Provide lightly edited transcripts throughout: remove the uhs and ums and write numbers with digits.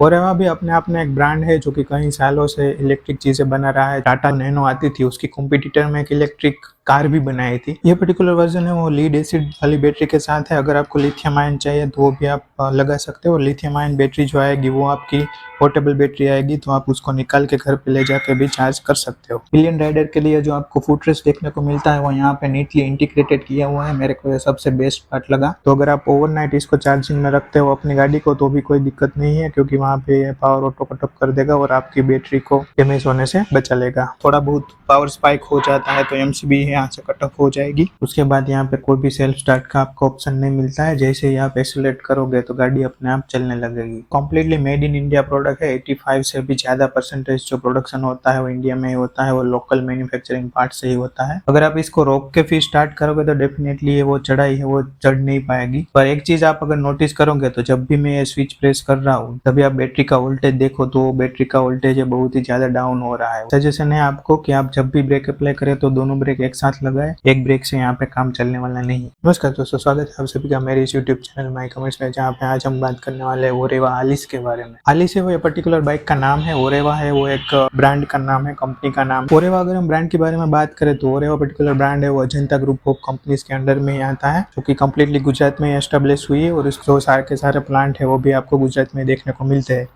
ओरेवा भी अपने आप में एक ब्रांड है जो कि कई सालों से इलेक्ट्रिक चीजें बना रहा है। टाटा नैनो आती थी, उसकी कॉम्पिटिटर में एक इलेक्ट्रिक कार भी बनाई थी। ये पर्टिकुलर वर्जन है वो लीड एसिड वाली बैटरी के साथ है। अगर आपको लिथियम आयन चाहिए तो वो भी आप लगा सकते हो। लिथियम आयन बैटरी जो आएगी वो आपकी पोर्टेबल बैटरी आएगी, तो आप उसको निकाल के घर पे ले जाके भी चार्ज कर सकते हो। पिलियन राइडर के लिए जो आपको फुटरेस्ट देखने को मिलता है वो यहाँ पे नीटली इंटीग्रेटेड किया हुआ है। मेरे को ये सबसे बेस्ट पार्ट लगा। तो अगर आप ओवरनाइट इसको चार्जिंग में रखते हो अपनी गाड़ी को तो भी कोई दिक्कत नहीं है, क्योंकि वहाँ पे पावर ऑटो कट ऑफ कर देगा और आपकी बैटरी को डैमेज होने से बचा लेगा। थोड़ा बहुत पावर स्पाइक हो जाता है तो एमसीबी यहाँ से कट ऑफ हो जाएगी। उसके बाद यहाँ पे कोई भी सेल्फ स्टार्ट का आपको ऑप्शन नहीं मिलता है। जैसे ही आप एक्सीलरेट करोगे तो गाड़ी अपने आप चलने लगेगी। Completely made in India product है। 85 से भी ज्यादा परसेंटेज जो प्रोडक्शन होता है वो इंडिया में ही होता है, वो लोकल मैन्युफैक्चरिंग पार्ट से ही होता है। अगर आप इसको रोक के फिर स्टार्ट करोगे तो डेफिनेटली ये वो चढ़ाई है वो चढ़ नहीं पाएगी। पर एक चीज आप अगर नोटिस करोगे तो जब भी मैं ये स्विच प्रेस कर रहा हूँ तभी आप बैटरी का वोल्टेज देखो तो बैटरी का वोल्टेज है बहुत ही ज्यादा डाउन हो रहा है। सजेशन है आपको कि आप जब भी ब्रेक अप्लाई करें तो दोनों ब्रेक एक साथ लगाए, एक ब्रेक से यहाँ पे काम चलने वाला नहीं। नमस्कार दोस्तों, स्वागत है आप सभी का मेरे इस यूट्यूब चैनल माई कमर्स में, जहाँ पे आज हम बात करने वाले हैं ओरेवा आलिस के बारे में। आलिस है वो ये पर्टिकुलर बाइक का नाम है, ओरेवा है वो एक ब्रांड का नाम है, कंपनी का नाम। ओरेवा अगर हम ब्रांड के बारे में बात करें तो ओरेवा पर्टिकुलर ब्रांड है वो अजंता ग्रुप ऑफ कंपनीज के अंडर में ही आता है, जो कि कम्प्लीटली गुजरात में एस्टेब्लिश हुई है और इसके सारे के सारे प्लांट है वो भी आपको गुजरात में देखने को मिलते हैं।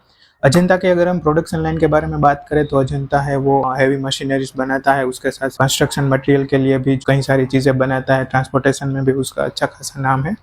अजंता के अगर हम प्रोडक्शन लाइन के बारे में बात करें तो अजंता है वो हैवी मशीनरीज बनाता है, उसके साथ कंस्ट्रक्शन मटेरियल के लिए भी कई सारी चीजें बनाता है, ट्रांसपोर्टेशन में भी उसका अच्छा खासा नाम है।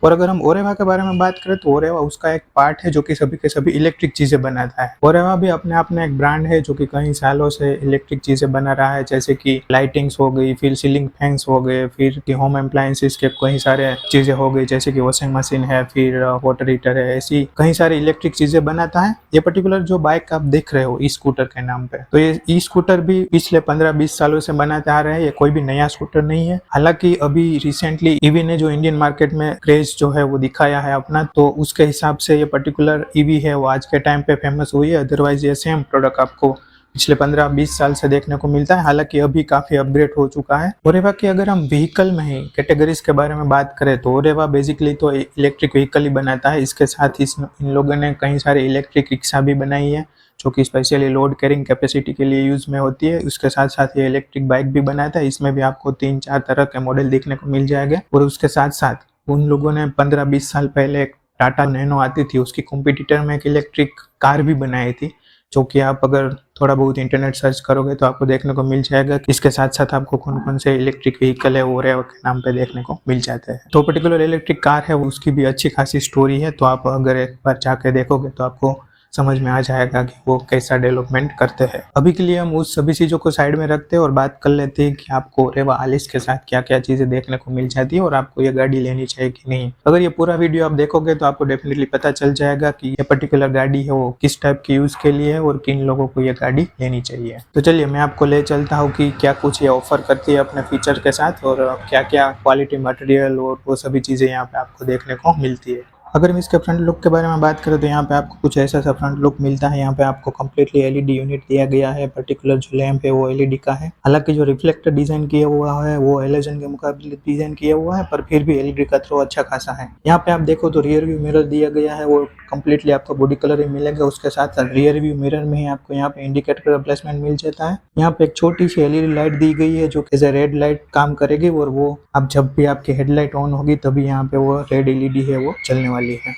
और अगर हम ओरेवा के बारे में बात करें तो ओरेवा उसका एक पार्ट है जो कि सभी के सभी इलेक्ट्रिक चीजें बनाता है। ओरेवा भी अपने आप में एक ब्रांड है जो कि कई सालों से इलेक्ट्रिक चीजें बना रहा है, जैसे कि लाइटिंग्स हो गई, फिर सीलिंग फैंस हो गए, फिर होम अप्लायंसेस के कई सारे चीजें हो गई, जैसे कि वॉशिंग मशीन है, फिर वाटर हीटर है, ऐसी कई सारी इलेक्ट्रिक चीजें बनाता है। ये पर्टिकुलर जो बाइक आप देख रहे हो ई स्कूटर के नाम पे, तो ये ई स्कूटर भी पिछले 15-20 सालों से बनाते आ रहे हैं। ये कोई भी नया स्कूटर नहीं है। हालांकि अभी रिसेंटली ईवी ने जो इंडियन मार्केट में क्रेज जो है वो दिखाया है अपना, तो उसके हिसाब से ये पर्टिकुलर ईवी है वो आज के टाइम पे फेमस हुई है। अदरवाइज ये सेम प्रोडक्ट आपको पिछले 15-20 साल से देखने को मिलता है, हालांकि अभी काफी अपग्रेड हो चुका है। ओरेवा की अगर हम व्हीकल में ही कैटेगरीज के बारे में बात करें तो ओरेवा बेसिकली तो इलेक्ट्रिक व्हीकल ही बनाता है। इसके साथ ही इन लोगों ने कई सारे इलेक्ट्रिक रिक्शा भी बनाई है जो कि स्पेशली लोड कैरिंग कैपेसिटी के लिए यूज में होती है। उसके साथ साथ ये इलेक्ट्रिक बाइक भी बनाता है। इसमें भी आपको 3-4 तरह के मॉडल देखने को मिल जाएंगे। और उसके साथ साथ उन लोगों ने 15-20 साल पहले एक टाटा नैनो आती थी, उसकी कॉम्पिटिटर में एक इलेक्ट्रिक कार भी बनाई थी, जो कि आप अगर थोड़ा बहुत इंटरनेट सर्च करोगे तो आपको देखने को मिल जाएगा। इसके साथ साथ आपको कौन कौन से इलेक्ट्रिक व्हीकल है ओरेवा के नाम पे देखने को मिल जाते हैं। तो पर्टिकुलर इलेक्ट्रिक कार है उसकी भी अच्छी खासी स्टोरी है, तो आप अगर एक बार जाके देखोगे तो आपको समझ में आ जाएगा कि वो कैसा डेवलपमेंट करते हैं। अभी के लिए हम उस सभी चीज़ों को साइड में रखते हैं और बात कर लेते हैं कि आपको ओरेवा आलिस के साथ क्या क्या चीज़ें देखने को मिल जाती है और आपको ये गाड़ी लेनी चाहिए कि नहीं। अगर ये पूरा वीडियो आप देखोगे तो आपको डेफिनेटली पता चल जाएगा कि ये पर्टिकुलर गाड़ी है वो किस टाइप की यूज़ के लिए है और किन लोगों को ये गाड़ी लेनी चाहिए। तो चलिए मैं आपको ले चलता हूँ कि क्या कुछ ये ऑफर करती है अपने फीचर के साथ और क्या क्या क्वालिटी मटेरियल और वो सभी चीज़ें यहाँ पे आपको देखने को मिलती है। अगर हम इसके फ्रंट लुक के बारे में बात करें तो यहाँ पे आपको कुछ ऐसा सा फ्रंट लुक मिलता है। यहाँ पे आपको कम्प्लीटली एलईडी यूनिट दिया गया है। पर्टिकुलर जो लैंप है वो एलईडी का है। हालांकि जो रिफ्लेक्टर डिजाइन किया हुआ है वो हेलोजन के मुकाबले डिजाइन किया हुआ है, पर फिर भी एलईडी का थ्रो अच्छा खासा है। यहाँ पे आप देखो तो रियर व्यू मिरर दिया गया है, वो कम्प्लीटली आपको बॉडी कलर ही मिलेगा। उसके साथ साथ रियर व्यू मिरर में ही आपको यहाँ पे इंडिकेटर का प्लेसमेंट मिल जाता है। यहाँ पे एक छोटी सी एलईडी लाइट दी गई है जो कि रेड लाइट काम करेगी और वो अब जब भी आपकी हेडलाइट ऑन होगी तभी यहाँ पे वो रेड एलईडी है वो चलने वाली है।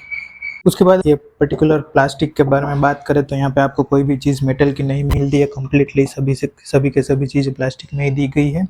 उसके बाद ये पर्टिकुलर प्लास्टिक के बारे में बात करें तो यहाँ पे आपको कोई भी चीज़ मेटल की नहीं मिलती है। कम्प्लीटली सभी के सभी चीज़ प्लास्टिक में ही दी गई है।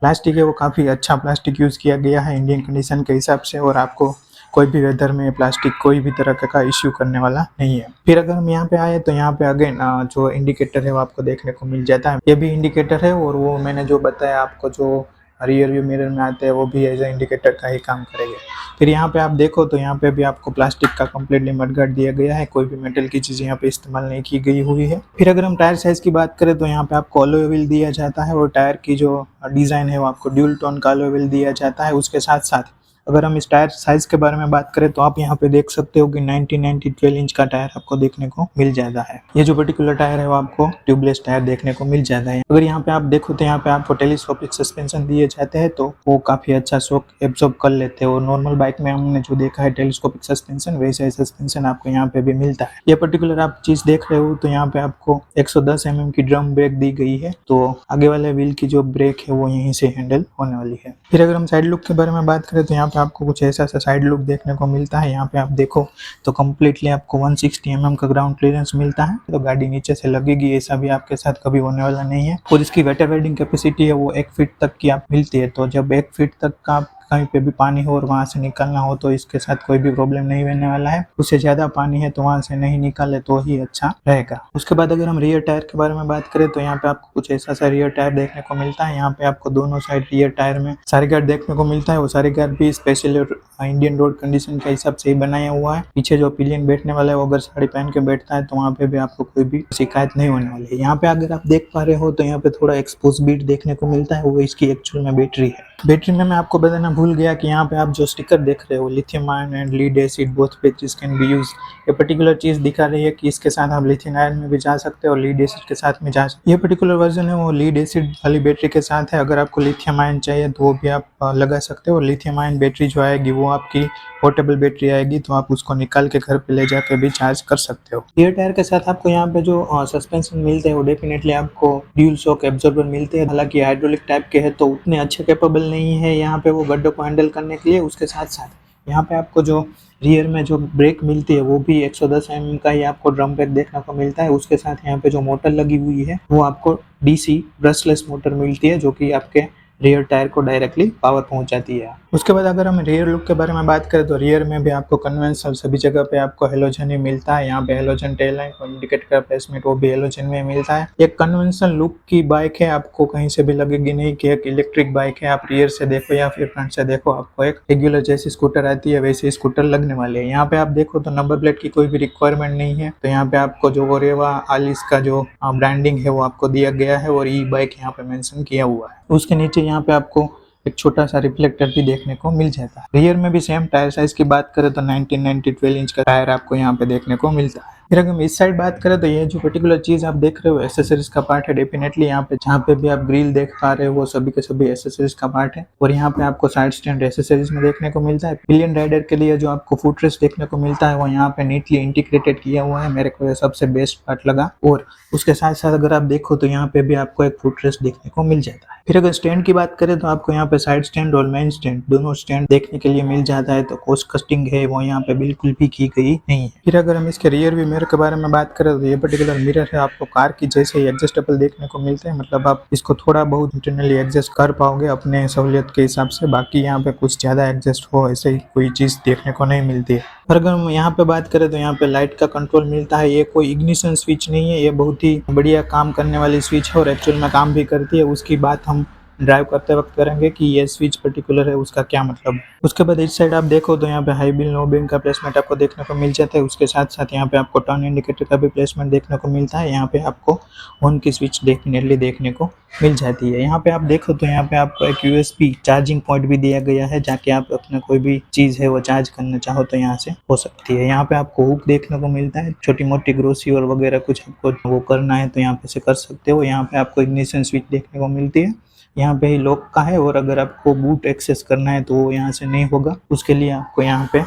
प्लास्टिक है वो काफ़ी अच्छा प्लास्टिक यूज़ किया गया है इंडियन कंडीशन के हिसाब से, और आपको कोई भी वेदर में प्लास्टिक कोई भी तरह का इश्यू करने वाला नहीं है। फिर अगर हम यहाँ पे आए तो यहाँ पे अगेन जो इंडिकेटर है वो आपको देखने को मिल जाता है। ये भी इंडिकेटर है और वो मैंने जो बताया आपको जो रियर व्यू मिरर में आते हैं वो भी एज ए इंडिकेटर का ही काम करेंगे। फिर यहाँ पे आप देखो तो यहाँ पे भी आपको प्लास्टिक का कम्प्लीटली मडगार्ड दिया गया है, कोई भी मेटल की चीज़ यहाँ पे इस्तेमाल नहीं की गई हुई है। फिर अगर हम टायर साइज की बात करें तो यहाँ पे आपको अलॉय व्हील दिया जाता है और टायर की जो डिज़ाइन है वो आपको ड्यूल टोन का अलॉय व्हील दिया जाता है। उसके साथ साथ अगर हम इस टायर साइज के बारे में बात करें तो आप यहाँ पे देख सकते हो कि 1990 12 इंच का टायर आपको देखने को मिल जाता है। ये जो पर्टिकुलर टायर है वो आपको ट्यूबलेस टायर देखने को मिल जाता है। अगर यहाँ पे आप देखो तो यहाँ पे आपको टेलीस्कोपिक सस्पेंशन दिए जाते हैं तो वो काफी अच्छा शॉक एब्जॉर्ब कर लेते हैं और नॉर्मल बाइक में हमने जो देखा है टेलीस्कोपिक सस्पेंशन, वैसा ही सस्पेंशन आपको यहाँ पे भी मिलता है। ये पर्टिकुलर आप चीज देख रहे हो तो यहाँ पे आपको 110 mm की ड्रम ब्रेक दी गई है, तो आगे वाले व्हील की जो ब्रेक है वो यहीं से हैंडल होने वाली है। फिर अगर हम साइड लुक के बारे में बात करें तो यहाँ पे आपको कुछ ऐसा साइड लुक देखने को मिलता है। यहाँ पे आप देखो तो कम्प्लीटली आपको 160 mm का ग्राउंड क्लियरेंस मिलता है, तो गाड़ी नीचे से लगेगी ऐसा भी आपके साथ कभी होने वाला नहीं है। और इसकी वेटर राइडिंग कैपेसिटी है वो 1 फीट तक की आप मिलती है, तो जब 1 फीट तक का आप कहीं पे भी पानी हो और वहां से निकलना हो तो इसके साथ कोई भी प्रॉब्लम नहीं होने वाला है। उससे ज्यादा पानी है तो वहां से नहीं निकाले तो ही अच्छा रहेगा। उसके बाद अगर हम रियर टायर के बारे में बात करें तो यहाँ पे आपको कुछ ऐसा सा रियर टायर देखने को मिलता है। यहाँ पे आपको दोनों साइड रियर टायर में सारी गार्ड देखने को मिलता है। वो सारी गार्ड भी स्पेशल इंडियन रोड कंडीशन के हिसाब से ही बनाया हुआ है। पीछे जो पिलियन बैठने वाला है वो अगर साड़ी पहन के बैठता है तो वहाँ पे भी आपको कोई भी शिकायत नहीं होने वाली है। यहाँ पे अगर आप देख पा रहे हो तो यहाँ पे थोड़ा एक्सपोज बीट देखने को मिलता है, वो इसकी एक्चुअल में बैटरी है। बैटरी में मैं आपको बताना भूल गया कि यहाँ पे आप जो स्टिकर देख रहे हो lithium ion and lead acid both batteries can be use, ये पर्टिकुलर चीज दिखा रही है कि इसके साथ आप लिथियम आयन में भी जा सकते हो और लीड एसिड के साथ में जा सकते। ये पर्टिकुलर वर्जन है वो लीड एसिड वाली बैटरी के साथ है। अगर आपको लिथियम आयन चाहिए तो वो भी आप लगा सकते हो। लिथियम आयन बैटरी जो आएगी वो आपकी पोर्टेबल बैटरी आएगी, तो आप उसको निकाल के घर पे ले जाके भी चार्ज कर सकते हो। रियर टायर के साथ आपको यहाँ पे जो सस्पेंशन मिलते हैं वो डेफिनेटली आपको ड्यूल शॉक एब्जॉर्बर मिलते हैं। हालांकि हाइड्रोलिक टाइप के है तो उतने अच्छे कैपेबल नहीं है यहाँ पे वो गड्ढों को हैंडल करने के लिए। उसके साथ साथ यहाँ पे आपको जो रियर में जो ब्रेक मिलती है वो भी 110 mm का ही आपको ड्रम ब्रेक देखने को मिलता है। उसके साथ यहाँ पे जो मोटर लगी हुई है वो आपको डीसी ब्रशलेस मोटर मिलती है जो कि आपके रियर टायर को डायरेक्टली पावर पहुंचाती है। उसके बाद अगर हम रियर लुक के बारे में बात करें तो रियर में भी आपको कन्वेंशनल सभी जगह पे आपको हेलोजन ही मिलता है। यहाँ पे हेलोजन टेल लाइट और इंडिकेटर का प्लेसमेंट वो भी हेलोजन में मिलता है। एक कन्वेंशनल लुक की बाइक है, आपको कहीं से भी लगेगी नहीं कि एक इलेक्ट्रिक बाइक है। आप रियर से देखो या फिर फ्रंट से देखो आपको एक रेगुलर जैसी स्कूटर आती है वैसे स्कूटर लगने वाली है। यहाँ पे आप देखो तो नंबर प्लेट की कोई भी रिक्वायरमेंट नहीं है, तो यहाँ पे आपको जो ओरेवा आलिस का जो ब्रांडिंग है वो आपको दिया गया है और ई बाइक यहाँ पे मेंशन किया हुआ है। उसके नीचे यहाँ पे आपको एक छोटा सा रिफ्लेक्टर भी देखने को मिल जाता है। रियर में भी सेम टायर साइज की बात करें तो 1990 12 इंच का टायर आपको यहाँ पे देखने को मिलता है। फिर अगर हम इस साइड बात करें तो ये जो पर्टिकुलर चीज आप देख रहे हो एसेसरीज का पार्ट है। डेफिनेटली यहाँ पे जहाँ पे भी आप ग्रिल देख पा रहे हो वो सभी के सभी एसेसरीज का पार्ट है। और यहाँ पे आपको साइड स्टैंड एसेसरीज में देखने को मिलता है। पिलियन राइडर के लिए जो आपको फुटरेस्ट देखने को मिलता है वो यहाँ पे नीटली इंटीग्रेटेड किया हुआ है, मेरे को ये सबसे बेस्ट पार्ट लगा। और उसके साथ साथ अगर आप देखो तो यहाँ पे भी आपको एक फुटरेस्ट देखने को मिल जाता है। फिर अगर स्टैंड की बात करें तो आपको यहाँ पे साइड स्टैंड और मेन स्टैंड दोनों स्टैंड देखने के लिए मिल जाता है, तो कॉस्ट कस्टिंग है वो यहाँ पे बिल्कुल भी की गई नहीं है। फिर अगर हम इसके रियर व्यू मिरर के बारे में बात करें तो ये पर्टिकुलर मिरर है आपको कार की जैसे ही एडजस्टेबल देखने को मिलते हैं, मतलब आप इसको थोड़ा बहुत इंटरनली एडजस्ट कर पाओगे अपने सहूलियत के हिसाब से। बाकी यहाँ पे कुछ ज्यादा एडजस्ट हो ऐसे ही कोई चीज देखने को नहीं मिलती है। और अगर हम यहाँ पे बात करें तो यहाँ पे लाइट का कंट्रोल मिलता है। ये कोई इग्निशन स्विच नहीं है, ये बहुत ही बढ़िया काम करने वाली स्विच है और एक्चुअल में काम भी करती है। उसकी बात हम ड्राइव करते वक्त करेंगे कि ये स्विच पर्टिकुलर है उसका क्या मतलब है। उसके बाद इस साइड आप देखो तो यहाँ पे हाई बीम लो बीम का प्लेसमेंट आपको देखने को मिल जाता है। उसके साथ साथ यहाँ पे आपको टर्न इंडिकेटर का भी प्लेसमेंट देखने को मिलता है। यहाँ पे आपको ऑन की स्विच डेफिनेटली देखने को मिल जाती है। यहाँ पे आप देखो तो यहाँ पे आपको एक यूएसबी चार्जिंग पॉइंट भी दिया गया है, जाके आप अपना कोई भी चीज है वो चार्ज करना चाहो तो यहाँ से हो सकती है। यहाँ पे आपको हुक देखने को मिलता है, छोटी मोटी ग्रोसरी और वगैरह कुछ आपको वो करना है तो यहाँ पे से कर सकते हो। यहाँ पे आपको इग्निशन स्विच देखने को मिलती है, यहाँ पे ही लॉक का है। और अगर आपको बूट एक्सेस करना है तो वो यहाँ से नहीं होगा, उसके लिए आपको यहाँ पे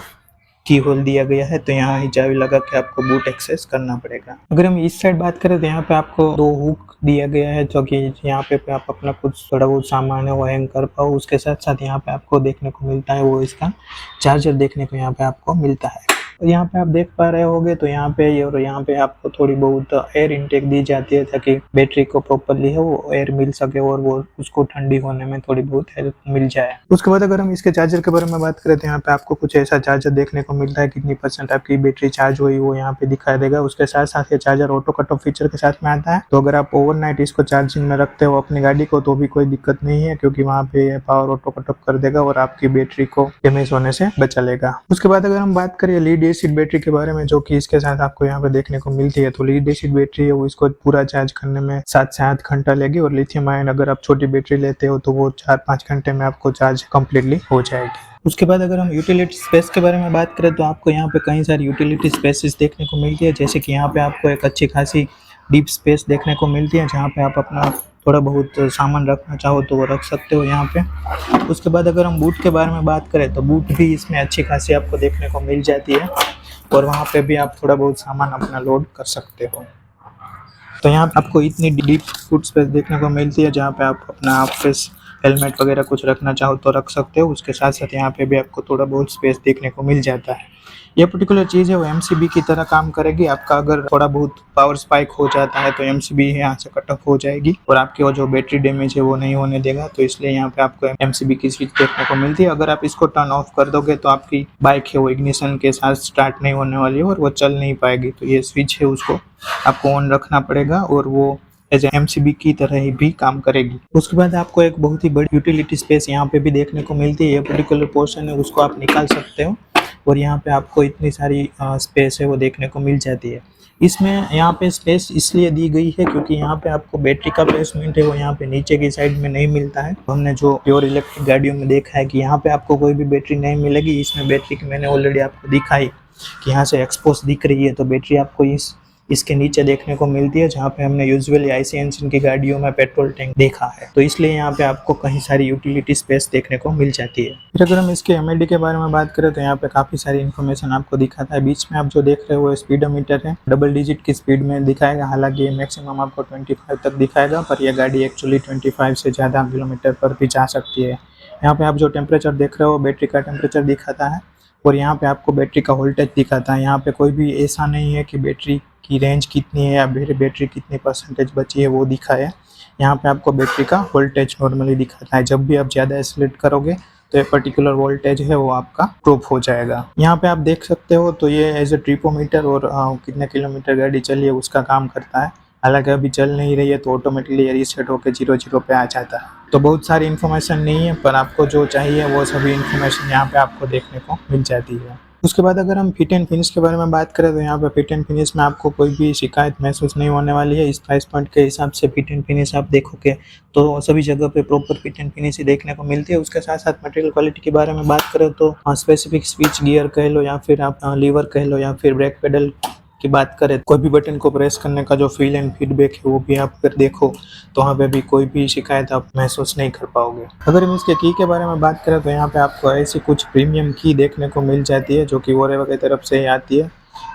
की होल दिया गया है, तो यहाँ ही चाबी लगा के आपको बूट एक्सेस करना पड़ेगा। अगर हम इस साइड बात करें तो यहाँ पे आपको 2 हुक दिया गया है जो कि यहाँ पे आप अपना कुछ थोड़ा बहुत सामान है वो हैंग कर पाओ। उसके साथ साथ यहाँ पे आपको देखने को मिलता है वो इसका चार्जर देखने को यहाँ पे आपको मिलता है। यहाँ पे आप देख पा रहे होगे तो यहाँ पे और यहाँ पे आपको थोड़ी बहुत एयर इनटेक दी जाती है ताकि बैटरी को प्रॉपरली है वो एयर मिल सके और वो उसको ठंडी होने में थोड़ी बहुत हेल्प मिल जाए। उसके बाद अगर हम इसके चार्जर के बारे में बात करें तो यहाँ पे आपको कुछ ऐसा चार्जर देखने को मिलता है, कितनी % आपकी बैटरी चार्ज हुई वो यहाँ पे दिखाई देगा। उसके साथ साथ ये charger auto cut off feature के साथ में आता है, तो अगर आप ओवरनाइट इसको चार्जिंग में रखते हो अपनी गाड़ी को तो भी कोई दिक्कत नहीं है, क्योंकि वहाँ पे पावर ऑटो कट ऑफ कर देगा और आपकी बैटरी को डैमेज होने से बचा लेगा। उसके बाद अगर हम बात करें लीड एसिड बैटरी के बारे में जो कि इसके साथ आपको यहाँ पे देखने को मिलती है, तो लीड एसिड बैटरी है वो इसको पूरा चार्ज करने में 7 से 8 घंटा लेगी और लिथियम आयन अगर आप छोटी बैटरी लेते हो तो वो 4-5 घंटे में आपको चार्ज कम्प्लीटली हो जाएगी। उसके बाद अगर हम यूटिलिटी स्पेस के बारे में बात करें तो आपको यहाँ पे कई सारी यूटिलिटी स्पेसेस देखने को मिलती है, जैसे कि यहाँ पे आपको एक अच्छी खासी डीप स्पेस देखने को मिलती है जहाँ पे आप अपना थोड़ा बहुत सामान रखना चाहो तो वो रख सकते हो यहाँ पे। उसके बाद अगर हम बूट के बारे में बात करें तो बूट भी इसमें अच्छी खासी आपको देखने को मिल जाती है और वहाँ पे भी आप थोड़ा बहुत सामान अपना लोड कर सकते हो। तो यहाँ पे आपको इतनी डीप बूट स्पेस देखने को मिलती है जहाँ पे आप अपना हाफ हेलमेट वगैरह कुछ रखना चाहो तो रख सकते हो। उसके साथ साथ यहाँ पे भी आपको थोड़ा बहुत स्पेस देखने को मिल जाता है। ये पर्टिकुलर चीज़ है वो एमसीबी की तरह काम करेगी। आपका अगर थोड़ा बहुत पावर स्पाइक हो जाता है तो एमसीबी यहाँ से कट ऑफ हो जाएगी और आपकी वो जो बैटरी डैमेज है वो नहीं होने देगा। तो इसलिए यहाँ पे आपको एमसीबी की स्विच देखने को मिलती है। अगर आप इसको टर्न ऑफ कर दोगे तो आपकी बाइक है वो इग्निशन के साथ स्टार्ट नहीं होने वाली है और वो चल नहीं पाएगी। तो ये स्विच है उसको आपको ऑन रखना पड़ेगा और वो एज एमसीबी की तरह ही भी काम करेगी। उसके बाद आपको एक बहुत ही बड़ी यूटिलिटी स्पेस यहाँ पे भी देखने को मिलती है। ये पर्टिकुलर पोर्शन है उसको आप निकाल सकते हो और यहाँ पे आपको इतनी सारी स्पेस है वो देखने को मिल जाती है। इसमें यहाँ पे स्पेस इसलिए दी गई है क्योंकि यहाँ पे आपको बैटरी का प्लेसमेंट है वो यहाँ पे नीचे की साइड में नहीं मिलता है। हमने जो प्योर इलेक्ट्रिक गाड़ियों में देखा है कि यहाँ पे आपको कोई भी बैटरी नहीं मिलेगी। इसमें बैटरी की मैंने ऑलरेडी आपको दिखाई कि यहाँ से एक्सपोज दिख रही है, तो बैटरी आपको इसके नीचे देखने को मिलती है जहाँ पे हमने यूजुअली आईसी इंजन की गाड़ियों में पेट्रोल टैंक देखा है। तो इसलिए यहाँ पे आपको कहीं सारी यूटिलिटी स्पेस देखने को मिल जाती है। फिर अगर हम इसके एमएलडी के बारे में बात करें तो यहाँ पे काफी सारी इन्फॉर्मेशन आपको दिखाता है। बीच में आप जो देख रहे हो स्पीडोमीटर है, डबल डिजिट की स्पीड में दिखाएगा। हालांकि मैक्सिमम आपको 25 तक दिखाएगा, पर यह गाड़ी एक्चुअली 25 से ज़्यादा किलोमीटर पर भी जा सकती है। यहाँ पे आप जो टेम्परेचर देख रहे हो बैटरी का टेम्परेचर दिखाता है और यहाँ पे आपको बैटरी का वोल्टेज दिखाता है। यहाँ पे कोई भी ऐसा नहीं है कि बैटरी की रेंज कितनी है या बैटरी कितनी परसेंटेज बची है वो दिखाए। यहाँ पे आपको बैटरी का वोल्टेज नॉर्मली दिखाता है। जब भी आप ज़्यादा एक्सीलरेट करोगे तो ये पर्टिकुलर वोल्टेज है वो आपका ड्रॉप हो जाएगा। यहाँ पे आप देख सकते हो तो ये एज ए ट्रिपोमीटर और कितने किलोमीटर गाड़ी चली है उसका काम करता है। हालांकि अभी चल नहीं रही है तो ऑटोमेटिकली रीसेट होकर 0 पे आ जाता है। तो बहुत सारी इन्फॉर्मेशन नहीं है, पर आपको जो चाहिए वो सभी इन्फॉर्मेशन यहाँ पे आपको देखने को मिल जाती है। उसके बाद अगर हम फिट एंड फिनिश के बारे में बात करें तो यहाँ पे फिट एंड फिनिश में आपको कोई भी शिकायत महसूस नहीं होने वाली है। इस प्राइस पॉइंट के हिसाब से फिट एंड फिनिश आप देखोगे तो सभी जगह पे प्रॉपर फिट एंड फिनिश ही देखने को मिलती है। उसके साथ साथ मटेरियल क्वालिटी के बारे में बात करें तो स्पेसिफिक स्विच गियर कह लो या फिर आप लीवर कह लो या फिर ब्रेक पेडल की बात करें, कोई भी बटन को प्रेस करने का जो फील एंड फीडबैक है वो भी आप अगर देखो तो वहाँ पे भी कोई भी शिकायत आप महसूस नहीं कर पाओगे। अगर हम इसके की के बारे में बात करें तो यहाँ पे आपको ऐसी कुछ प्रीमियम की देखने को मिल जाती है जो कि ओरेवा की तरफ से ही आती है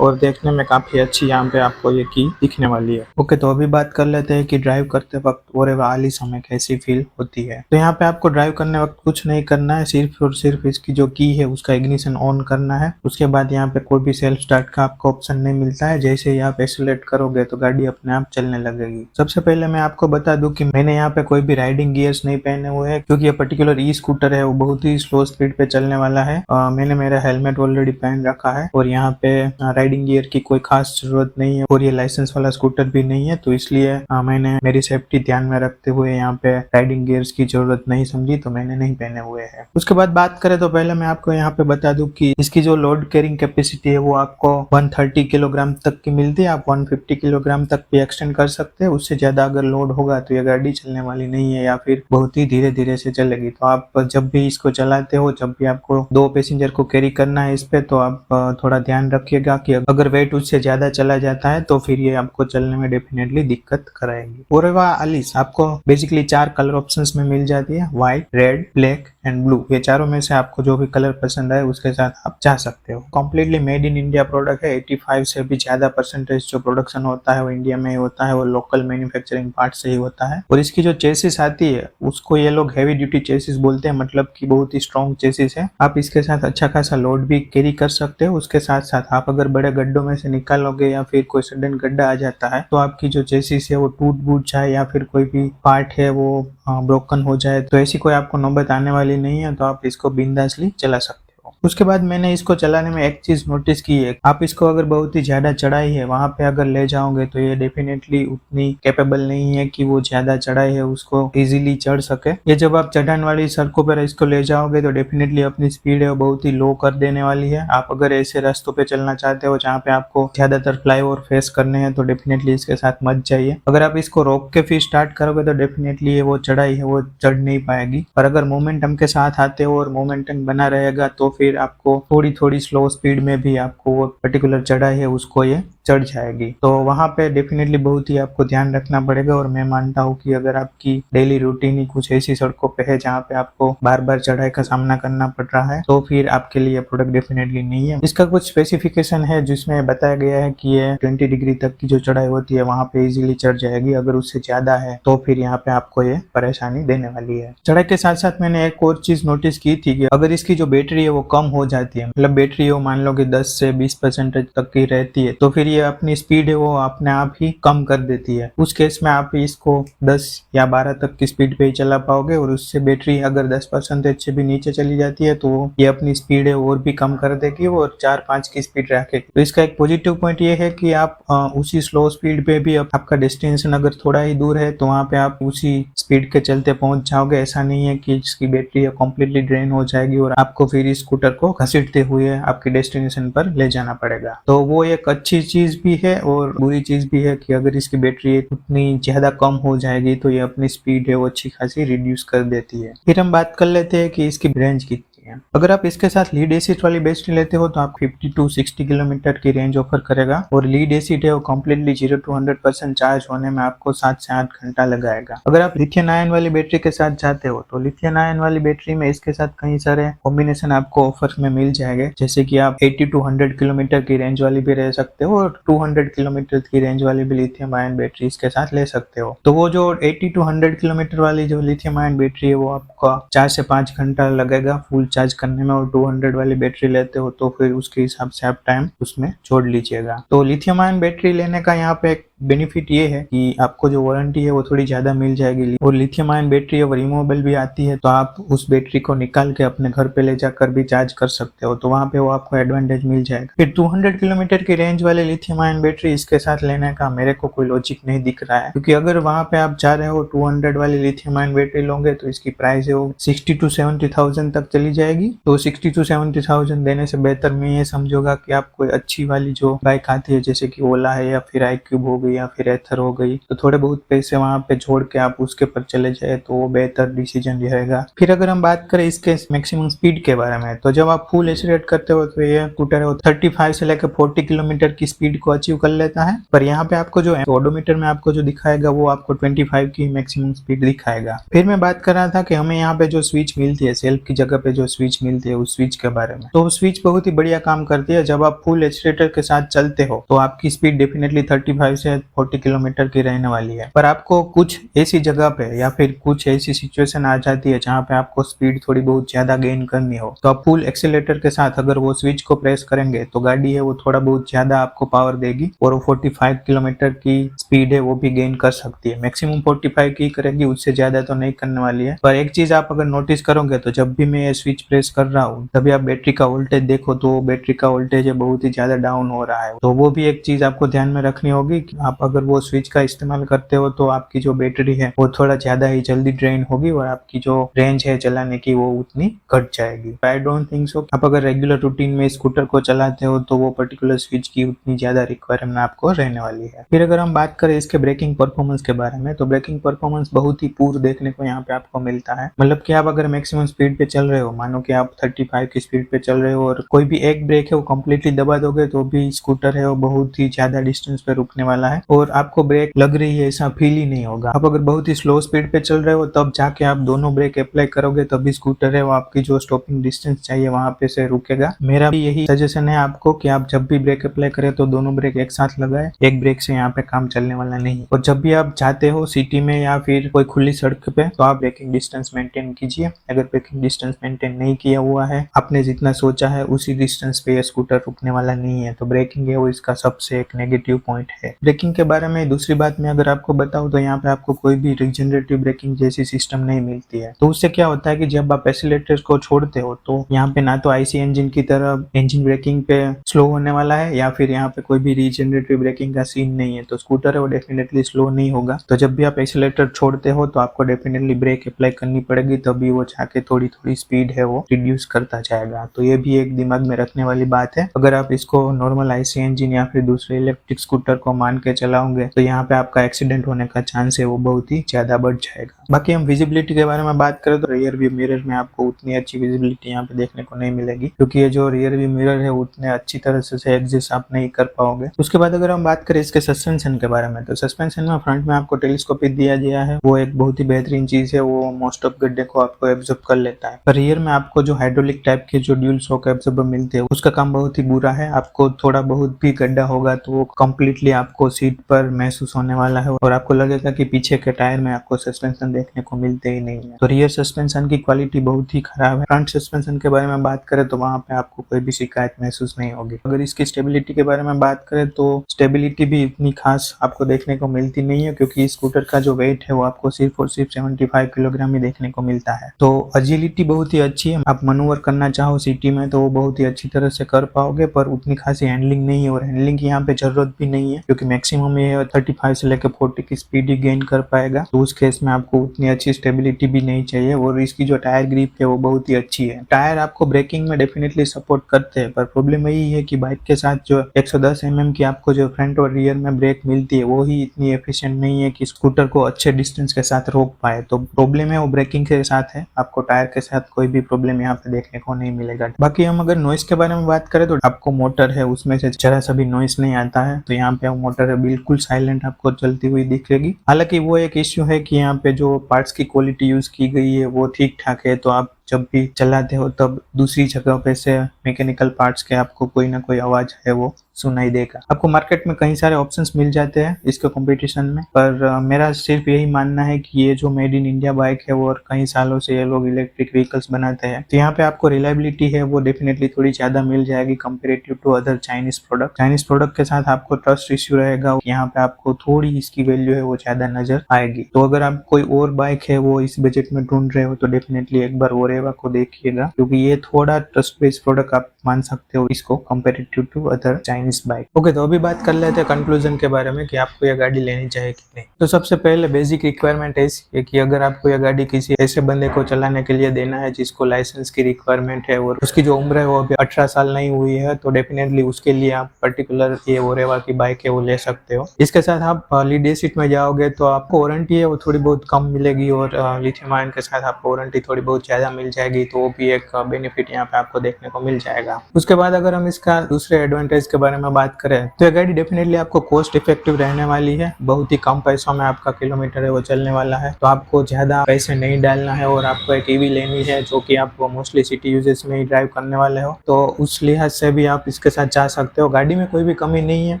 और देखने में काफ़ी अच्छी यहाँ पे आपको ये की दिखने वाली है। ओके, तो अभी बात कर लेते हैं कि ड्राइव करते वक्त ओरेवा आलिस हमें कैसी फील होती है। तो यहाँ पे आपको ड्राइव करने वक्त कुछ नहीं करना है, सिर्फ और सिर्फ इसकी जो की है उसका इग्निशन ऑन करना है। उसके बाद यहाँ पे कोई भी सेल्फ स्टार्ट का आपको ऑप्शन नहीं मिलता है। जैसे ही आप एक्सीलरेट करोगे तो गाड़ी अपने आप चलने लगेगी। सबसे पहले मैं आपको बता दूं कि मैंने यहाँ पे कोई भी राइडिंग गियर्स नहीं पहने हुए हैं क्योंकि ये पर्टिकुलर ई स्कूटर है वो बहुत ही स्लो स्पीड पे चलने वाला है। मैंने मेरा हेलमेट ऑलरेडी पहन रखा है और यहाँ पे राइडिंग गियर की कोई खास जरूरत नहीं है और ये लाइसेंस वाला स्कूटर भी नहीं है, तो इसलिए मैंने मेरी सेफ्टी ध्यान में रखते हुए यहाँ पे राइडिंग गियर्स की जरूरत नहीं समझी, तो मैंने नहीं पहने हुए हैं। उसके बाद बात करें तो पहले मैं आपको यहाँ पे बता दूं कि इसकी जो लोड कैरिंग कैपेसिटी है वो आपको 130 किलोग्राम तक की मिलती है। आप 150 किलोग्राम तक भी एक्सटेंड कर सकते हैं। उससे ज्यादा अगर लोड होगा तो ये गाड़ी चलने वाली नहीं है या फिर बहुत ही धीरे धीरे से चलेगी। तो आप जब भी इसको चलाते हो, जब भी आपको 2 पैसेंजर को कैरी करना है इस पे, तो आप थोड़ा ध्यान रखिएगा कि अगर वेट उससे ज्यादा चला जाता है तो फिर ये आपको चलने में डेफिनेटली दिक्कत कराएगी। ओरेवा आलिस आपको बेसिकली 4 कलर ऑप्शंस में मिल जाती है, white, red, black and blue. ये चारों में से आपको जो भी कलर पसंद आए उसके साथ आप जा सकते हो। Completely made in India product है। 85 से भी ज्यादा परसेंटेज जो प्रोडक्शन होता है वो इंडिया में ही होता है, वो लोकल मैन्युफैक्चरिंग पार्ट से ही होता है। और इसकी जो चेसिस आती है उसको ये लोग हैवी ड्यूटी चेसिस बोलते हैं, मतलब कि बहुत ही स्ट्रॉन्ग चेसिस है। आप इसके साथ अच्छा खासा लोड भी कैरी कर सकते हो। उसके साथ साथ आप अगर बड़े गड्ढों में से निकालोगे या फिर कोई सडन गड्ढा आ जाता है तो आपकी जो चेसिस है वो टूट फूट जाए या फिर कोई भी पार्ट है वो ब्रोकन हो जाए तो ऐसी कोई आपको नौबत आने वाली नहीं है, तो आप इसको बिंदासली चला सकते हो। उसके बाद मैंने इसको चलाने में एक चीज नोटिस की है, आप इसको अगर बहुत ही ज्यादा चढ़ाई है वहां पे अगर ले जाओगे तो ये डेफिनेटली उतनी कैपेबल नहीं है कि वो ज्यादा चढ़ाई है उसको इजीली चढ़ सके। ये जब आप चढ़ाने वाली सड़कों पर इसको ले जाओगे तो डेफिनेटली अपनी स्पीड है वो बहुत ही लो कर देने वाली है। आप अगर ऐसे रास्तों पे चलना चाहते हो जहाँ पे आपको ज्यादातर फ्लाईओवर फेस करने हैं तो डेफिनेटली इसके साथ मत जाइए। अगर आप इसको रोक के फिर स्टार्ट करोगे तो डेफिनेटली ये वो चढ़ाई है वो चढ़ नहीं पाएगी। पर अगर मोमेंटम के साथ आते हो और मोमेंटम बना रहेगा तो फिर आपको थोड़ी थोड़ी स्लो स्पीड में भी आपको वो पर्टिकुलर चढ़ाई है उसको ये चढ़ जाएगी। तो वहां पे डेफिनेटली बहुत ही आपको ध्यान रखना पड़ेगा। और मैं मानता हूँ कि अगर आपकी डेली रूटीन ही कुछ ऐसी सड़कों पे है जहाँ पे आपको बार बार चढ़ाई का सामना करना पड़ रहा है तो फिर आपके लिए प्रोडक्ट डेफिनेटली नहीं है। इसका कुछ स्पेसिफिकेशन है जिसमें बताया गया है कि ये 20 डिग्री तक की जो चढ़ाई होती है वहां पे इजीली चढ़ जाएगी। अगर उससे ज्यादा है तो फिर यहाँ पे आपको ये परेशानी देने वाली है। चढ़ाई के साथ साथ मैंने एक और चीज नोटिस की थी कि अगर इसकी जो बैटरी है वो कम हो जाती है, मतलब बैटरी वो मान लो कि 10 से 20% तक की रहती है, तो फिर ये अपनी स्पीड है वो अपने आप ही कम कर देती है। उस केस में आप इसको 10 या 12 तक की स्पीड पे ही चला पाओगे और उससे बैटरी अगर 10% से भी नीचे चली जाती है तो ये अपनी स्पीड है और भी कम कर देगी और 4-5 की स्पीड रखेगी। तो इसका एक पॉजिटिव पॉइंट ये है कि आप उसी स्लो स्पीड पे भी आपका डेस्टिनेशन अगर थोड़ा ही दूर है तो वहाँ पे आप उसी स्पीड के चलते पहुंच जाओगे। ऐसा नहीं है कि इसकी बैटरी कम्प्लीटली ड्रेन हो जाएगी और आपको फिर इस स्कूटर को घसीटते हुए आपके डेस्टिनेशन पर ले जाना पड़ेगा। तो वो एक अच्छी चीज भी है और बुरी चीज भी है कि अगर इसकी बैटरी उतनी ज्यादा कम हो जाएगी तो ये अपनी स्पीड है वो अच्छी खासी रिड्यूस कर देती है। फिर हम बात कर लेते हैं कि इसकी रेंज कितनी है। अगर आप इसके साथ लीड एसिड वाली बैटरी लेते हो तो आप 50 to 60 किलोमीटर की रेंज ऑफर करेगा और लीड एसिड है वो कम्प्लीटली 0 to 100% चार्ज होने में आपको 7 से 8 घंटा लगाएगा। अगर आप लिथियम आयन वाली बैटरी के साथ जाते हो तो लिथियम आयन वाली बैटरी में इसके साथ कई सारे कॉम्बिनेशन आपको ऑफर में मिल जाएंगे, जैसे कि आप 80 to 100 किलोमीटर की रेंज वाली भी रह सकते हो और 200 किलोमीटर की रेंज वाली भी लिथियम आयन बैटरी इसके साथ ले सकते हो। तो वो जो 80 to 100 किलोमीटर वाली जो लिथियम आयन बैटरी है वो आपका 4 से 5 घंटा लगेगा फुल चार्ज करने में और 200 वाली बैटरी लेते हो तो फिर उसके हिसाब से आप टाइम उसमें जोड़ लीजिएगा। तो लिथियम आयन बैटरी लेने का यहाँ पे एक बेनिफिट ये है कि आपको जो वारंटी है वो थोड़ी ज्यादा मिल जाएगी और लिथियम आयन बैटरी अब रिमूवेबल भी आती है तो आप उस बैटरी को निकाल के अपने घर पे ले जाकर भी चार्ज कर सकते हो, तो वहां पे वो आपको एडवांटेज मिल जाएगा। फिर 200 किलोमीटर की रेंज वाले लिथियम आयन बैटरी इसके साथ लेने का मेरे को कोई लॉजिक नहीं दिख रहा है, क्योंकि अगर वहां पे आप जा रहे हो 200 वाली लिथियम आयन बैटरी लोगे तो इसकी प्राइस है वो 60 to 70,000 तक चली जाएगी। तो 60 to 70,000 देने से बेहतर मैं ये समझूंगा कि आप कोई अच्छी वाली जो बाइक आती है जैसे कि ओला है या फिर iQube हो गई या फिर एथर हो गई, तो थोड़े बहुत पैसे वहां पे छोड़ के आप उसके पर चले जाए तो वो बेहतर डिसीजन रहेगा। फिर अगर हम बात करें इसके मैक्सिमम स्पीड के बारे में तो जब आप फुल एक्सीलरेट करते हो तो ये स्कूटर है वो 35 से लेकर 40 किलोमीटर की स्पीड को अचीव कर लेता है, पर यहाँ पे आपको जो ओडोमीटर में आपको जो दिखाएगा वो आपको 25 की मैक्सिमम स्पीड दिखाएगा। फिर मैं बात कर रहा था कि हमें यहाँ पे जो स्विच मिलती है सेल्फ की जगह पे जो स्विच मिलती है उस स्विच के बारे में, तो स्विच बहुत ही बढ़िया काम करती है। जब आप फुल एक्सीलरेटर के साथ चलते हो तो आपकी स्पीड डेफिनेटली 35 से 40 किलोमीटर की रहने वाली है, पर आपको कुछ ऐसी जगह पे या फिर कुछ ऐसी सिचुएशन आ जाती है जहाँ पे आपको स्पीड थोड़ी बहुत ज्यादा गेन करनी हो तो आप फुल एक्सीलरेटर के साथ अगर वो स्विच को प्रेस करेंगे तो गाड़ी है वो थोड़ा बहुत ज्यादा आपको पावर देगी और वो 45 किलोमीटर की स्पीड है वो भी गेन कर सकती है। मैक्सिमम 45 की करेगी, उससे ज्यादा तो नहीं करने वाली है। पर एक चीज आप अगर नोटिस करोगे तो जब भी मैं ये स्विच प्रेस कर रहा हूँ तभी आप बैटरी का वोल्टेज देखो तो बैटरी का वोल्टेज है बहुत ही ज्यादा डाउन हो रहा है। तो वो भी एक चीज आपको ध्यान में रखनी होगी कि आप अगर वो स्विच का इस्तेमाल करते हो तो आपकी जो बैटरी है वो थोड़ा ज्यादा ही जल्दी ड्रेन होगी और आपकी जो रेंज है चलाने की वो उतनी घट जाएगी। आई डोंट थिंक सो आप अगर रेगुलर रूटीन में स्कूटर को चलाते हो तो वो पर्टिकुलर स्विच की उतनी ज्यादा रिक्वायरमेंट आपको रहने वाली है। फिर अगर हम बात करें इसके ब्रेकिंग परफॉर्मेंस के बारे में तो ब्रेकिंग परफॉर्मेंस बहुत ही पूर देखने को यहाँ पे आपको मिलता है। मतलब कि आप अगर मैक्सिमम स्पीड पे चल रहे हो, मानो कि आप 35 की स्पीड पे चल रहे हो और कोई भी एक ब्रेक है वो कम्प्लीटली दबा दोगे तो भी स्कूटर है वो बहुत ही ज्यादा डिस्टेंस पे रुकने वाला है और आपको ब्रेक लग रही है ऐसा फील ही नहीं होगा। आप अगर बहुत ही स्लो स्पीड पे चल रहे हो तब जाके आप दोनों ब्रेक अप्लाई करोगे तभी स्कूटर है वो आपकी जो स्टॉपिंग डिस्टेंस चाहिए वहां पे से रुकेगा। मेरा भी यही सजेशन है आपको कि आप जब भी ब्रेक अप्लाई करें तो दोनों ब्रेक एक साथ लगाए, एक ब्रेक से यहाँ पे काम चलने वाला नहीं। और जब भी आप जाते हो सिटी में या फिर कोई खुली सड़क पे तो आप ब्रेकिंग डिस्टेंस मेंटेन कीजिए। अगर ब्रेकिंग डिस्टेंस मेंटेन नहीं किया हुआ है, आपने जितना सोचा है उसी डिस्टेंस पे ये स्कूटर रुकने वाला नहीं है, तो ब्रेकिंग है वो इसका सबसे एक नेगेटिव पॉइंट है। ब्रेकिंग ब्रेकिंग के बारे में दूसरी बात मैं अगर आपको बताऊं तो यहाँ पे आपको कोई भी रिजनरेटिव ब्रेकिंग जैसी सिस्टम नहीं मिलती है। तो उससे क्या होता है कि जब आप एक्सीलरेटर को छोड़ते हो तो यहाँ पे ना तो आईसी इंजन की तरह इंजन ब्रेकिंग पे स्लो होने वाला है या फिर यहाँ पे कोई भी रिजनरेटिव ब्रेकिंग का सीन नहीं है, तो स्कूटर है वो डेफिनेटली स्लो नहीं होगा। तो जब भी आप एक्सीलरेटर छोड़ते हो तो आपको डेफिनेटली ब्रेक अप्लाई करनी पड़ेगी, तभी वो जाके थोड़ी थोड़ी स्पीड है वो रिड्यूस करता जाएगा। तो ये भी एक दिमाग में रखने वाली बात है। अगर आप इसको नॉर्मल आईसी इंजन या फिर दूसरे इलेक्ट्रिक स्कूटर को मान के चलाओगे तो यहाँ पे आपका एक्सीडेंट होने का चांस है वो बहुत ही ज्यादा बढ़ जाएगा। बाकी हम विजिबिलिटी के बारे में बात करें तो रियर व्यू मिरर में आपको उतनी अच्छी विजिबिलिटी यहाँ पे देखने को नहीं मिलेगी, क्योंकि ये जो रियर व्यू मिरर है उतने अच्छी तरह से एडजस्ट आप नहीं कर पाओगे। उसके बाद अगर हम बात करें इसके सस्पेंशन के बारे में, तो सस्पेंशन में फ्रंट में आपको टेलीस्कोपिक दिया गया है, वो एक बहुत ही बेहतरीन चीज है, वो मोस्ट ऑफ गड्ढे को आपको एब्जॉर्ब कर लेता है। पर रियर में आपको जो हाइड्रोलिक टाइप के जो ड्यूल शॉक एब्जॉर्बर मिलते हैं उसका काम बहुत ही बुरा है। आपको थोड़ा बहुत भी गड्ढा होगा तो वो कम्प्लीटली आपको सीट पर महसूस होने वाला है और आपको लगेगा कि पीछे के टायर में आपको सस्पेंशन देखने को मिलते ही नहीं है। तो रियर सस्पेंशन की क्वालिटी बहुत ही खराब है। फ्रंट सस्पेंशन के बारे में बात करें तो वहां पे आपको कोई भी शिकायत महसूस नहीं होगी। अगर इसकी स्टेबिलिटी के बारे में बात करें तो स्टेबिलिटी भी इतनी खास आपको देखने को मिलती नहीं है, क्योंकि इस स्कूटर का जो वेट है वो आपको सिर्फ और सिर्फ 75 किलोग्राम ही देखने को मिलता है। तो एजिलिटी बहुत ही अच्छी है, आप मनूवर करना चाहो सिटी में तो वो बहुत ही अच्छी तरह से कर पाओगे, पर उतनी खासी हैंडलिंग नहीं है और हैंडलिंग की यहाँ पे जरूरत भी नहीं है, क्योंकि मैक्सिमम ये 35 से लेकर 40 की स्पीड ही गेन कर पाएगा। तो उस केस में आपको उतनी अच्छी स्टेबिलिटी भी नहीं चाहिए और इसकी जो टायर ग्रिप है वो बहुत ही अच्छी है। टायर आपको ब्रेकिंग में डेफिनेटली सपोर्ट करते हैं, पर प्रॉब्लम यही है कि बाइक के साथ जो 110 mm की आपको जो फ्रंट और रियर में ब्रेक मिलती है वो ही इतनी एफिशिएंट नहीं है कि स्कूटर को अच्छे डिस्टेंस के साथ रोक पाए। तो प्रॉब्लम है वो ब्रेकिंग के साथ है, आपको टायर के साथ कोई भी प्रॉब्लम यहाँ पे देखने को नहीं मिलेगा। बाकी हम अगर नॉइस के बारे में बात करें तो आपको मोटर है उसमें से जरा सा भी नॉइस नहीं आता है। तो यहाँ पे मोटर है बिल्कुल साइलेंट आपको चलती हुई दिखेगी। हालांकि वो एक इश्यू है कि यहाँ पे जो पार्ट्स की क्वालिटी यूज की गई है वो ठीक ठाक है, तो आप जब भी चलाते हो तब दूसरी जगह पे से मैकेनिकल पार्ट्स के आपको कोई ना कोई आवाज है वो सुनाई देगा। आपको मार्केट में कई सारे ऑप्शंस मिल जाते हैं इसके कंपटीशन में, पर मेरा सिर्फ यही मानना है कि ये जो मेड इन इंडिया बाइक है वो और कई सालों से ये लोग इलेक्ट्रिक व्हीकल्स बनाते हैं, तो यहाँ पे आपको रिलायबिलिटी है वो डेफिनेटली थोड़ी ज्यादा मिल जाएगी comparative to other Chinese product. Chinese product के साथ आपको ट्रस्ट इश्यू रहेगा, यहाँ पे आपको थोड़ी इसकी वैल्यू है वो ज्यादा नजर आएगी। तो अगर आप कोई और बाइक है वो इस बजट में ढूंढ रहे हो तो डेफिनेटली एक बार ओरेवा को देखिएगा, क्योंकि ये थोड़ा ट्रस्ट बेस्ड प्रोडक्ट आप मान सकते हो इसको comparative to other Chinese bike. Okay, तो अभी बात कर लेते हैं कंक्लूजन के बारे में कि आपको यह गाड़ी लेनी चाहिए कि नहीं। तो सबसे पहले बेसिक रिक्वायरमेंट ऐसी है कि अगर आपको यह गाड़ी किसी ऐसे बंदे को चलाने के लिए देना है जिसको लाइसेंस की रिक्वायरमेंट है और उसकी जो उम्र है वो अभी 18 साल नहीं हुई है, तो डेफिनेटली उसके लिए आप पर्टिकुलर ये ओरेवा की बाइक है वो ले सकते हो। इसके साथ आप लीड एसिड में जाओगे तो आपको वारंटी है वो थोड़ी बहुत कम मिलेगी और लिथियम आयन के साथ आपको वारंटी थोड़ी बहुत ज्यादा मिल जाएगी, तो वो भी एक बेनिफिट यहाँ पे आपको देखने को मिल जाएगा। उसके बाद अगर हम इसका दूसरे एडवांटेज के बारे में बात करें तो यह गाड़ी डेफिनेटली आपको कॉस्ट इफेक्टिव रहने वाली है। बहुत ही कम पैसों में आपका किलोमीटर है वो चलने वाला है, तो आपको ज्यादा पैसे नहीं डालना है और आपको एक ईवी लेनी है जो कि आप मोस्टली सिटी यूजेस में ही ड्राइव करने वाले हो, तो उस लिहाज से भी आप इसके साथ जा सकते हो। गाड़ी में कोई भी कमी नहीं है।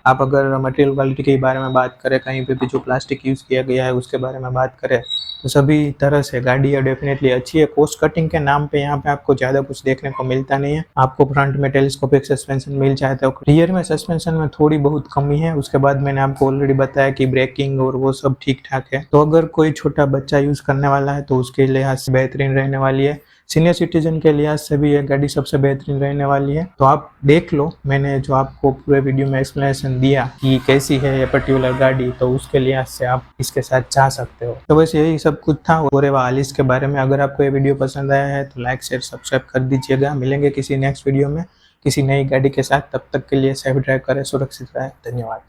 आप अगर मटेरियल क्वालिटी के बारे में बात करें, कहीं पे भी जो प्लास्टिक यूज किया गया है उसके बारे में बात करें तो सभी तरह से गाड़ी डेफिनेटली अच्छी है। कॉस्ट कटिंग के नाम पे यहाँ पे आपको ज्यादा कुछ देखने को मिलता नहीं है। आपको फ्रंट में टेलीस्कोपिक सस्पेंशन मिल जाता है, रियर में सस्पेंशन में थोड़ी बहुत कमी है। उसके बाद मैंने आपको ऑलरेडी बताया कि ब्रेकिंग और वो सब ठीक ठाक है। तो अगर कोई छोटा बच्चा यूज करने वाला है तो उसके लिहाज से बेहतरीन रहने वाली है। सीनियर सिटीजन के लिहाज से भी ये गाड़ी सबसे बेहतरीन रहने वाली है। तो आप देख लो, मैंने जो आपको पूरे वीडियो में एक्सप्लेनेशन दिया कि कैसी है ये पर्टिकुलर गाड़ी, तो उसके लिहाज से आप इसके साथ जा सकते हो। तो बस यही सब कुछ था ओरेवा आलिस के बारे में। अगर आपको ये वीडियो पसंद आया है तो लाइक शेयर सब्सक्राइब कर दीजिएगा। मिलेंगे किसी नेक्स्ट वीडियो में किसी नई गाड़ी के साथ, तब तक के लिए सेफ ड्राइव करें, सुरक्षित रहें। धन्यवाद।